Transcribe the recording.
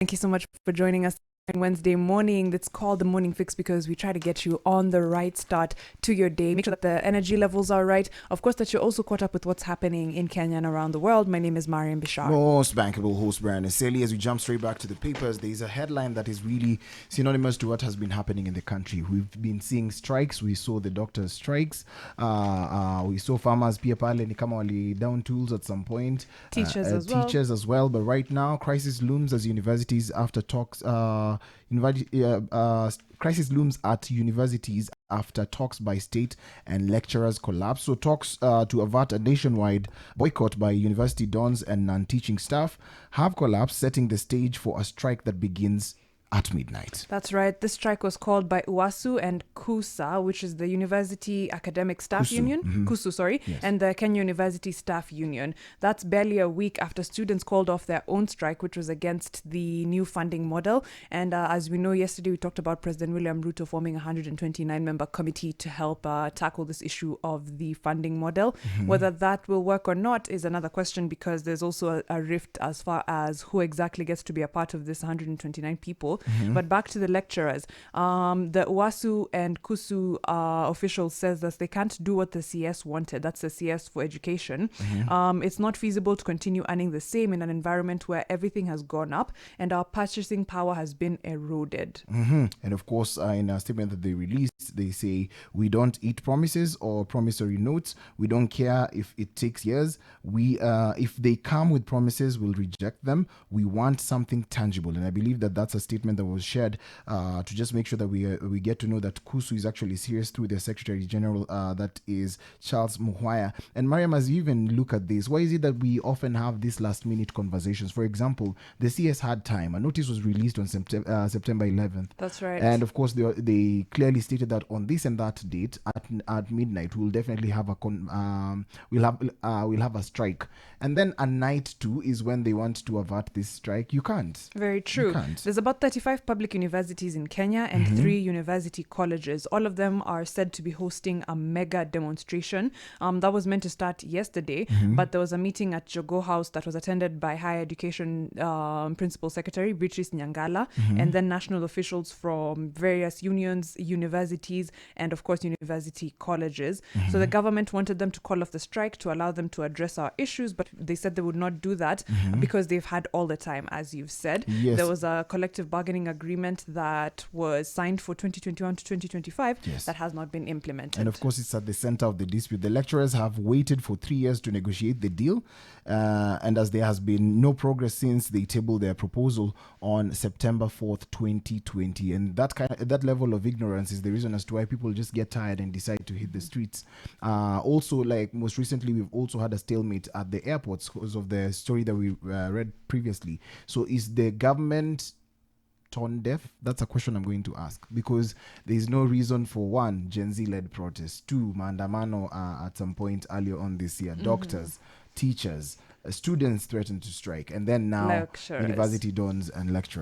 Thank you so much for joining us on Wednesday morning. That's called the Morning Fix because we try to get you on the right start to your day. Make sure that the energy levels are right. Of course, that you're also caught up with what's happening in Kenya and around the world. My name is Mariam Bishar. Most bankable host Brian Aseli. As we jump straight back to the papers, there is a headline that is really synonymous to what has been happening in the country. We've been seeing strikes. We saw the doctors' strikes. We saw farmers pia pale ni kama wali down tools at some point. Teachers as well. But right now, crisis looms as universities after talks. Crisis looms at universities after talks by state and lecturers collapse. So talks to avert a nationwide boycott by university dons and non-teaching staff have collapsed, setting the stage for a strike that begins at midnight. That's right. This strike was called by UASU and KUSA, which is the University Academic Staff Union. KUSU, sorry. Yes. And the Kenya Universities Staff Union. That's barely a week after students called off their own strike, which was against the new funding model. And as we know, yesterday we talked about President William Ruto forming a 129-member committee to help tackle this issue of the funding model. Whether that will work or not is another question, because there's also a rift as far as who exactly gets to be a part of this 129 people. But back to the lecturers. The UASU and KUSU officials says that they can't do what the CS wanted. That's the CS for education. It's not feasible to continue earning the same in an environment where everything has gone up and our purchasing power has been eroded. And of course, in a statement that they released, they say, we don't eat promises or promissory notes. We don't care if it takes years. If they come with promises, we'll reject them. We want something tangible. And I believe that that's a statement that was shared to just make sure that we get to know that KUSU is actually serious through their Secretary General, that is Charles Muhwaya. And Mariam, as you even look at this, why is it that we often have these last minute conversations? For example, the CS had time. A notice was released on September 11th. That's right. And of course, they clearly stated that on this and that date at midnight, we'll definitely have we'll have a strike. And then a night too is when they want to avert this strike. You can't. Very true. You can't. There's about 35 public universities in Kenya and 3 university colleges. All of them are said to be hosting a mega demonstration. That was meant to start yesterday, but there was a meeting at Jogo House that was attended by Higher Education Principal Secretary Beatrice Nyangala, and then national officials from various unions, universities, and of course university colleges. So the government wanted them to call off the strike to allow them to address our issues, but they said they would not do that because they've had all the time, as you've said. Yes. There was a collective bargaining agreement that was signed for 2021 to 2025 that has not been implemented. And of course, it's at the center of the dispute. The lecturers have waited for 3 years to negotiate the deal, and as there has been no progress since they tabled their proposal on September 4th, 2020. And that level of ignorance is the reason as to why people just get tired and decide to hit the streets. Also, like most recently, we've also had a stalemate at the airports because of the story that we read previously. So is the government tone deaf? That's a question I'm going to ask, because there's no reason for one, Gen Z-led protests, 2, maandamano at some point earlier on this year, doctors, teachers, students threatened to strike, and then now Lecturers. university dons and lecturers.